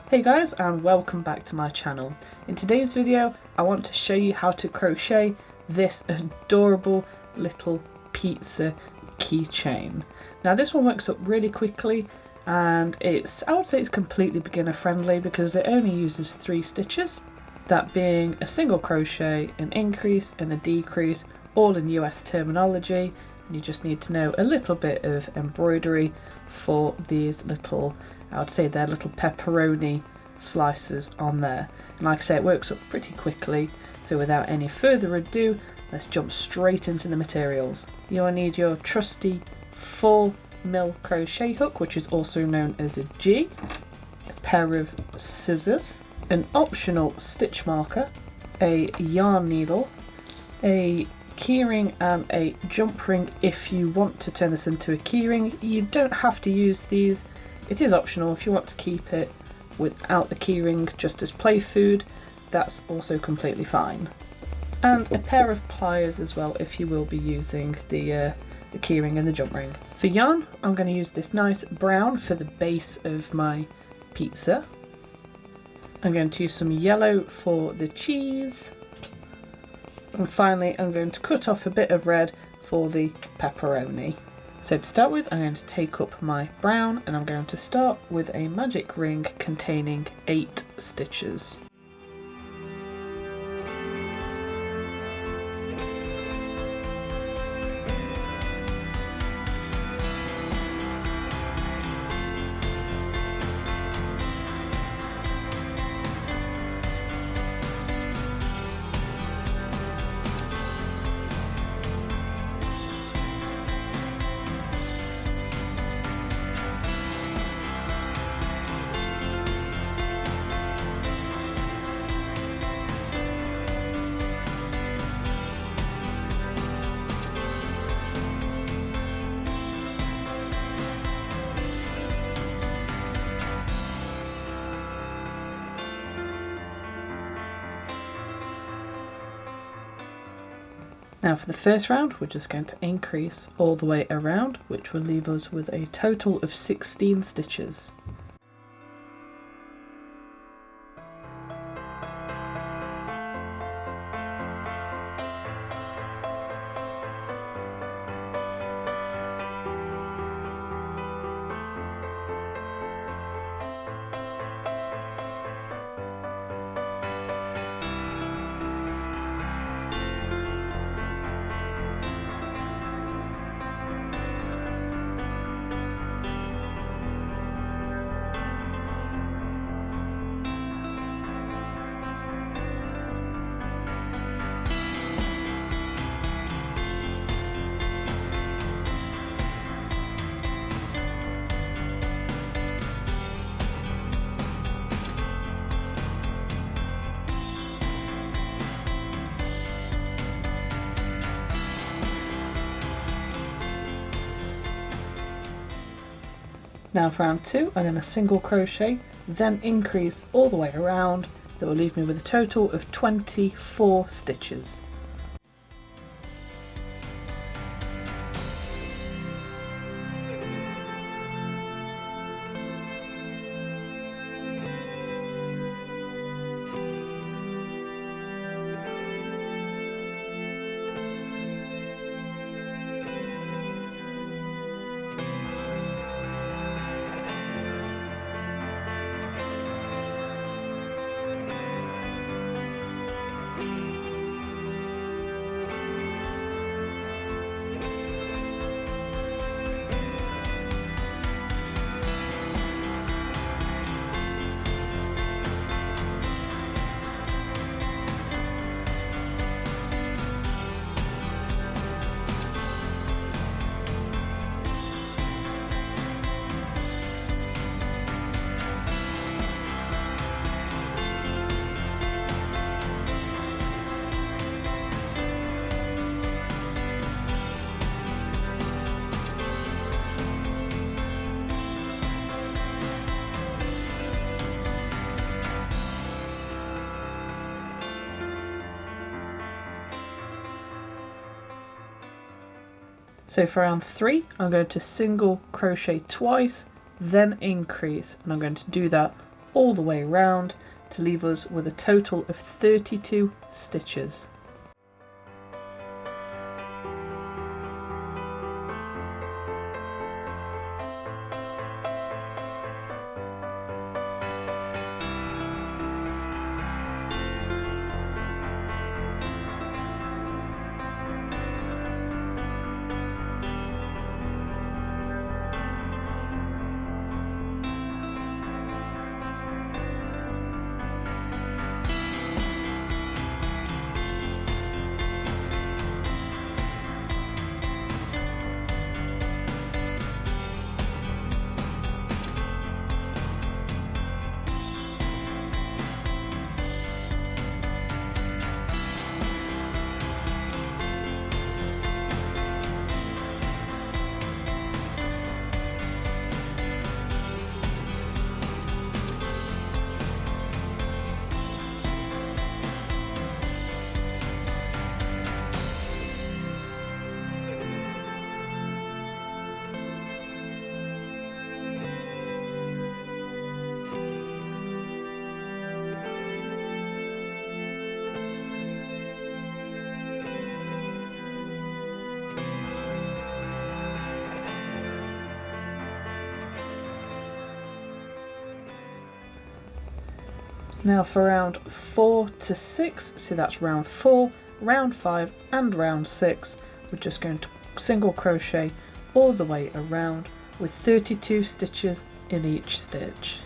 Hey guys, and welcome back to my channel. In today's video I want to show you how to crochet this adorable little pizza keychain. Now this one works up really quickly and I would say it's completely beginner friendly because it only uses 3 stitches, that being a single crochet, an increase and a decrease, all in US terminology. You just need to know a little bit of embroidery for these little, I would say they're little pepperoni slices on there. And like I say, it works up pretty quickly. So without any further ado, let's jump straight into the materials. You'll need your trusty 4mm crochet hook, which is also known as a G, a pair of scissors, an optional stitch marker, a yarn needle, a keyring and a jump ring if you want to turn this into a keyring. You don't have to use these, it is optional. If you want to keep it without the keyring just as play food, that's also completely fine. And a pair of pliers as well if you will be using the keyring and the jump ring. For yarn, I'm going to use this nice brown for the base of my pizza. I'm going to use some yellow for the cheese. And finally, I'm going to cut off a bit of red for the pepperoni. So to start with, I'm going to take up my brown and I'm going to start with a magic ring containing 8 stitches. Now for the first round, we're just going to increase all the way around, which will leave us with a total of 16 stitches. Now for round 2, I'm going to single crochet, then increase all the way around. That will leave me with a total of 24 stitches. So for round 3, I'm going to single crochet twice, then increase, and I'm going to do that all the way around to leave us with a total of 32 stitches. Now for round 4 to 6, so that's round 4, round 5 and round 6, we're just going to single crochet all the way around with 32 stitches in each stitch.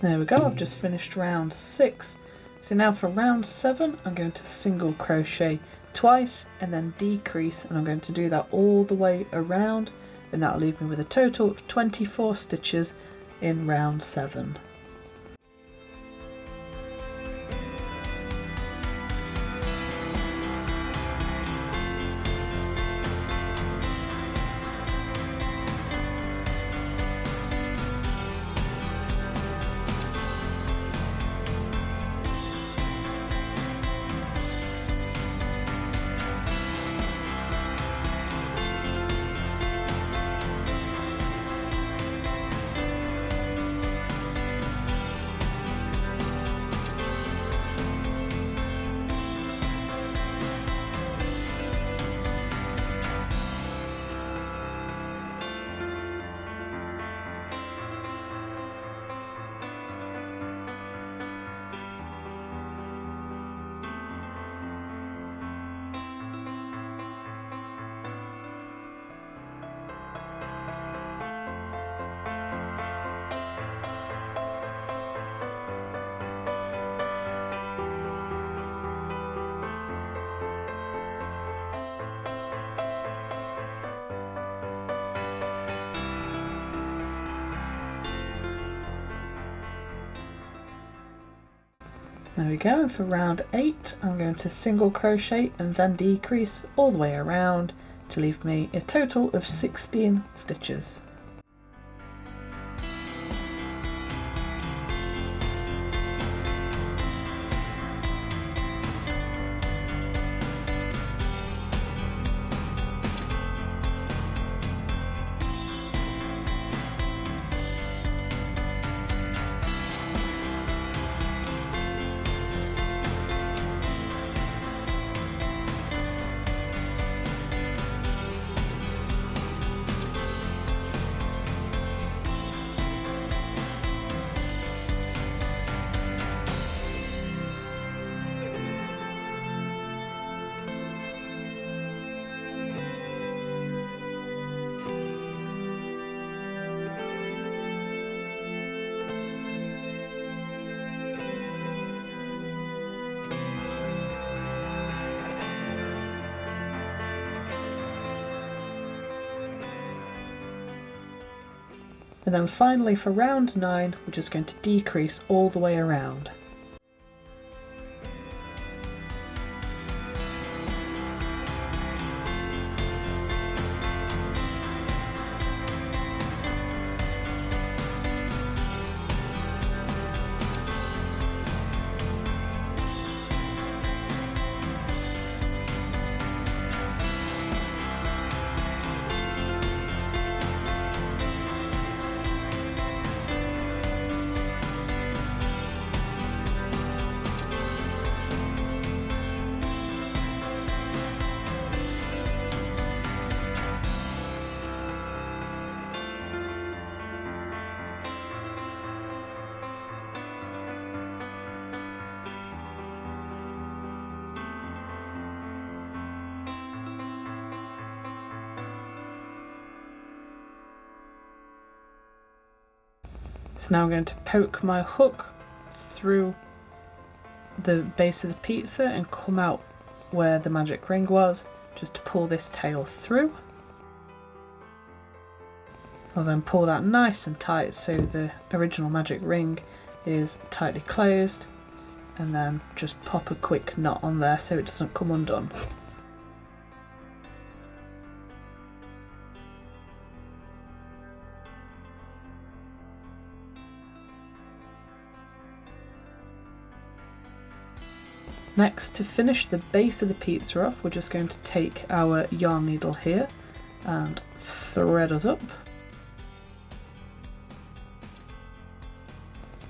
There we go, I've just finished round 6. So now for round 7, I'm going to single crochet twice and then decrease, and I'm going to do that all the way around, and that'll leave me with a total of 24 stitches in round 7. There we go, and for round 8 I'm going to single crochet and then decrease all the way around to leave me a total of 16 stitches. And then finally for round 9, we're just going to decrease all the way around. So now I'm going to poke my hook through the base of the pizza and come out where the magic ring was, just to pull this tail through. I'll then pull that nice and tight so the original magic ring is tightly closed, and then just pop a quick knot on there so it doesn't come undone. Next, to finish the base of the pizza off, we're just going to take our yarn needle here and thread us up.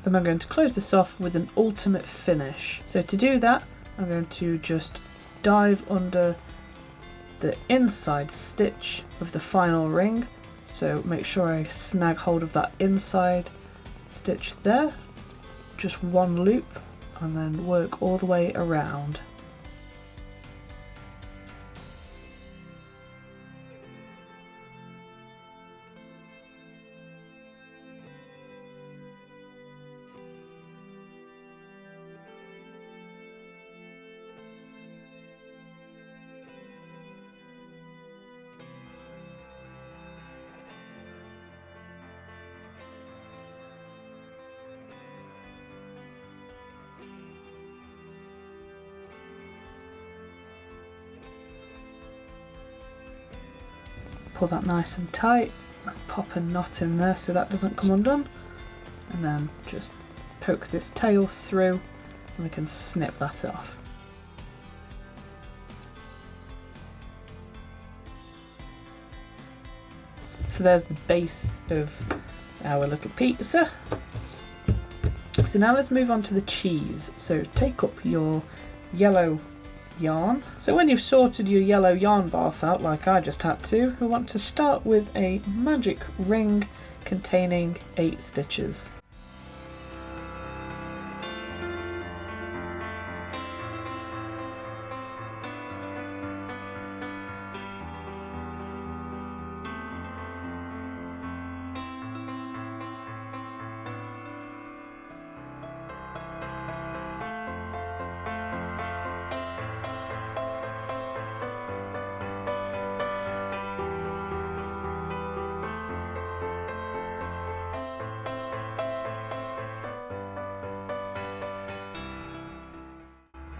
Then I'm going to close this off with an ultimate finish. So to do that, I'm going to just dive under the inside stitch of the final ring. So make sure I snag hold of that inside stitch there, just one loop, and then work all the way around. Pull that nice and tight, pop a knot in there so that doesn't come undone, and then just poke this tail through and we can snip that off. So there's the base of our little pizza. So now let's move on to the cheese. So take up your yellow yarn. So when you've sorted your yellow yarn bath out, like I just had to, we want to start with a magic ring containing 8 stitches.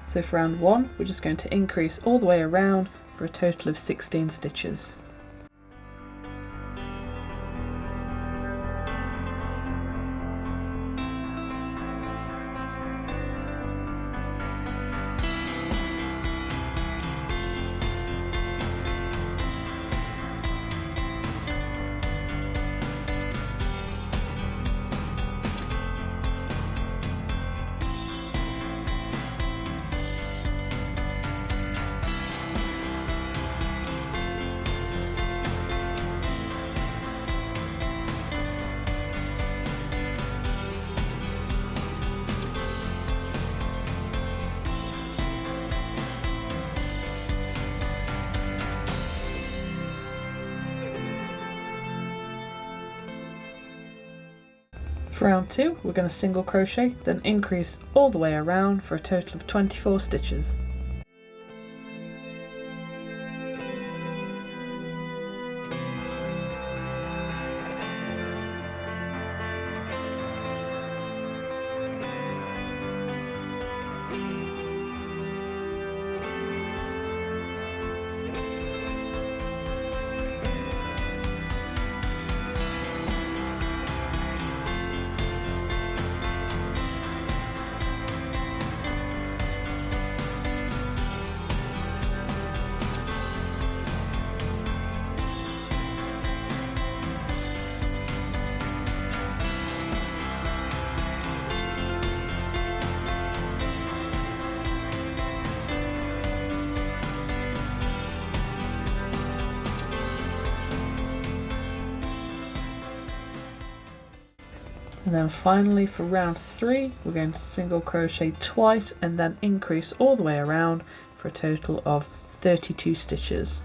So for round 1 we're just going to increase all the way around for a total of 16 stitches. For round 2 we're going to single crochet, then increase all the way around for a total of 24 stitches. And then finally for round 3 we're going to single crochet twice and then increase all the way around for a total of 32 stitches.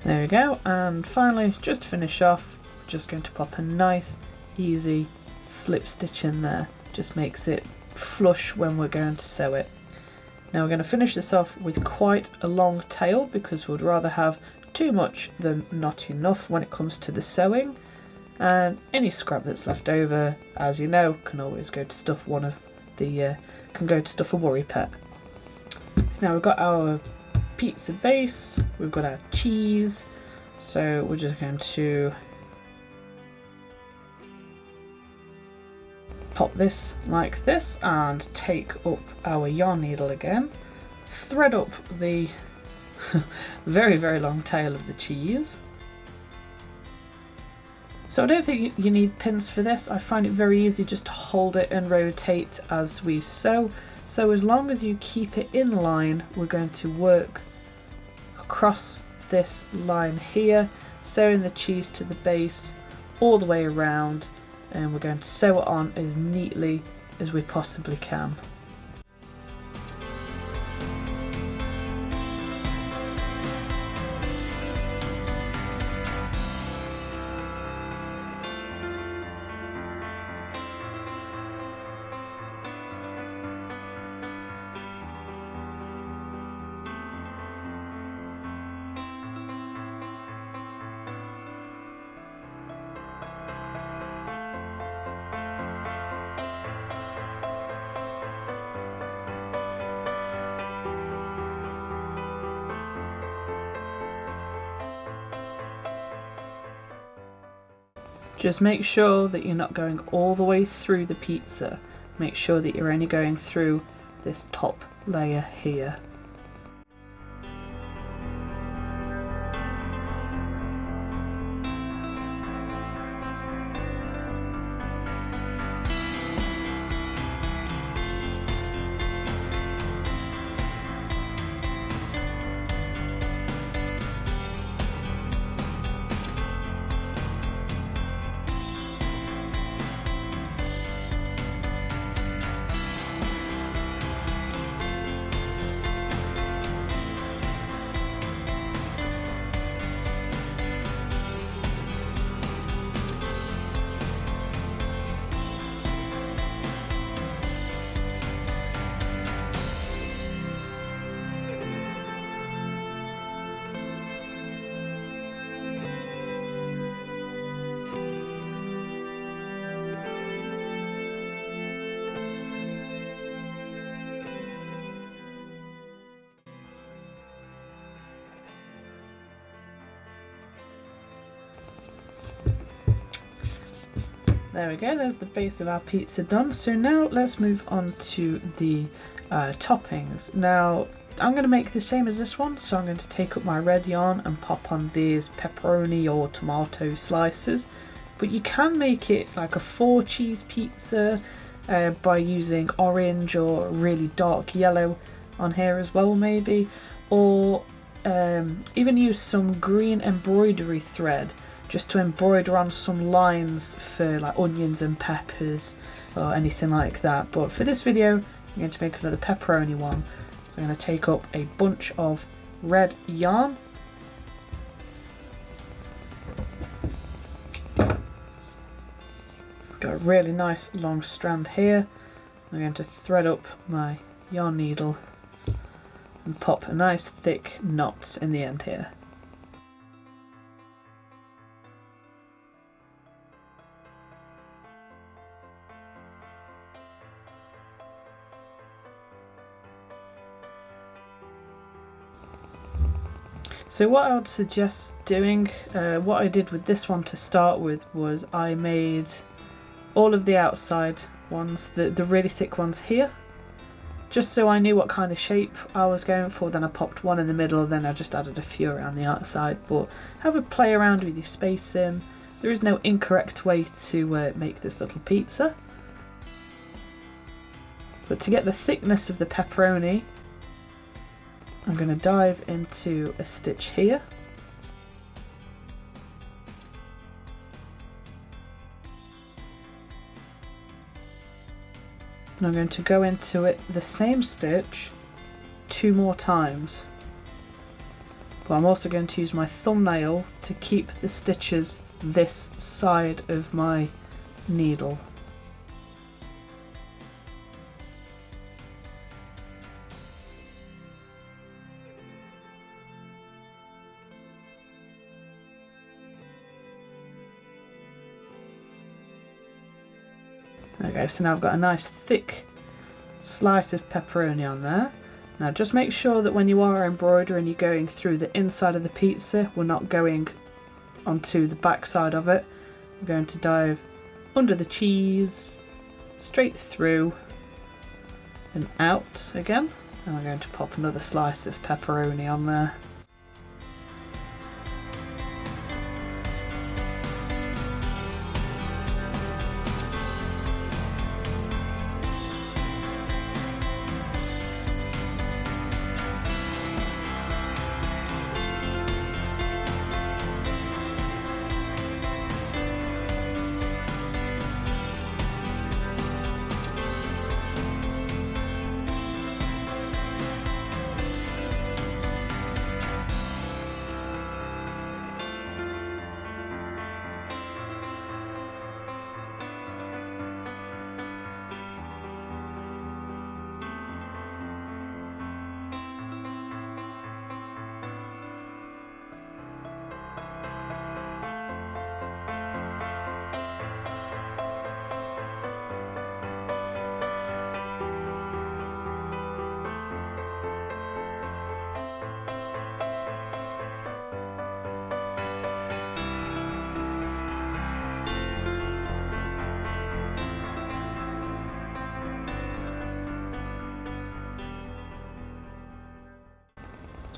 There we go, and finally, just to finish off, just going to pop a nice, easy slip stitch in there. Just makes it flush when we're going to sew it. Now we're going to finish this off with quite a long tail because we'd rather have too much than not enough when it comes to the sewing. And any scrap that's left over, as you know, can always go to stuff a worry pet. So now we've got our pizza base, we've got our cheese, so we're just going to pop this like this and take up our yarn needle again, thread up the very long tail of the cheese. So I don't think you need pins for this. I find it very easy just to hold it and rotate as we sew. So as long as you keep it in line, we're going to work across this line here, sewing the cheese to the base all the way around, and we're going to sew it on as neatly as we possibly can. Just make sure that you're not going all the way through the pizza. Make sure that you're only going through this top layer here. There we go, there's the base of our pizza done. So now let's move on to the toppings. Now I'm going to make the same as this one, so I'm going to take up my red yarn and pop on these pepperoni or tomato slices. But you can make it like a 4-cheese pizza by using orange or really dark yellow on here as well maybe. Or even use some green embroidery thread just to embroider on some lines for like onions and peppers or anything like that. But for this video, I'm going to make another pepperoni one. So I'm going to take up a bunch of red yarn. Got a really nice long strand here. I'm going to thread up my yarn needle and pop a nice thick knot in the end here. So what I would suggest doing, what I did with this one to start with was I made all of the outside ones, the really thick ones here, just so I knew what kind of shape I was going for. Then I popped one in the middle, then I just added a few around the outside. But have a play around with your spacing. There is no incorrect way to make this little pizza. But to get the thickness of the pepperoni, I'm going to dive into a stitch here. And I'm going to go into it the same stitch 2 more times. But I'm also going to use my thumbnail to keep the stitches this side of my needle. There we go, so now I've got a nice thick slice of pepperoni on there. Now just make sure that when you are embroidering, you're going through the inside of the pizza. We're not going onto the back side of it. I'm going to dive under the cheese, straight through and out again. And I'm going to pop another slice of pepperoni on there.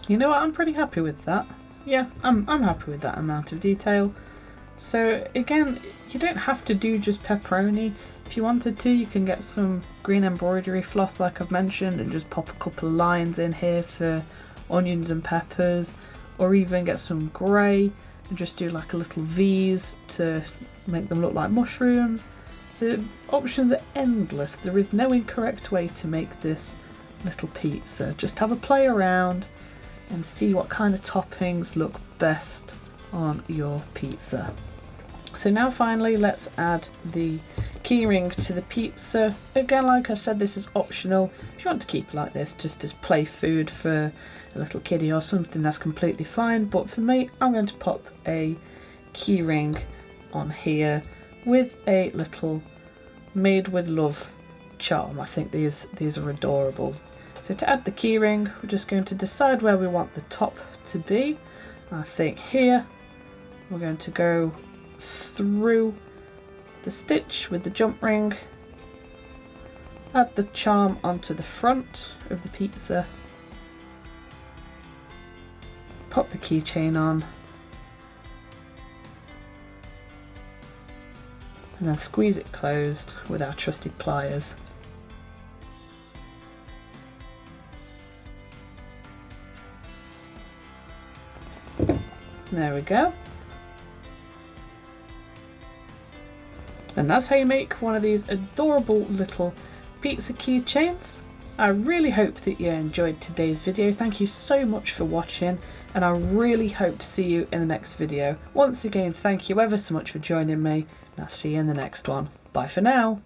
You know what, I'm pretty happy with that. Yeah, I'm happy with that amount of detail. So again, you don't have to do just pepperoni. If you wanted to, you can get some green embroidery floss like I've mentioned and just pop a couple of lines in here for onions and peppers, or even get some grey and just do like a little V's to make them look like mushrooms. The options are endless. There is no incorrect way to make this little pizza. Just have a play around and see what kind of toppings look best on your pizza. So now finally let's add the keyring to the pizza. Again, like I said, this is optional. If you want to keep it like this just as play food for a little kiddie or something, that's completely fine, but for me I'm going to pop a keyring on here with a little made with love charm. I think these are adorable. So to add the keyring, we're just going to decide where we want the top to be. I think here we're going to go through the stitch with the jump ring, add the charm onto the front of the pizza, pop the keychain on, and then squeeze it closed with our trusty pliers. There we go. And that's how you make one of these adorable little pizza keychains. I really hope that you enjoyed today's video. Thank you so much for watching, and I really hope to see you in the next video. Once again, thank you ever so much for joining me, and I'll see you in the next one. Bye for now.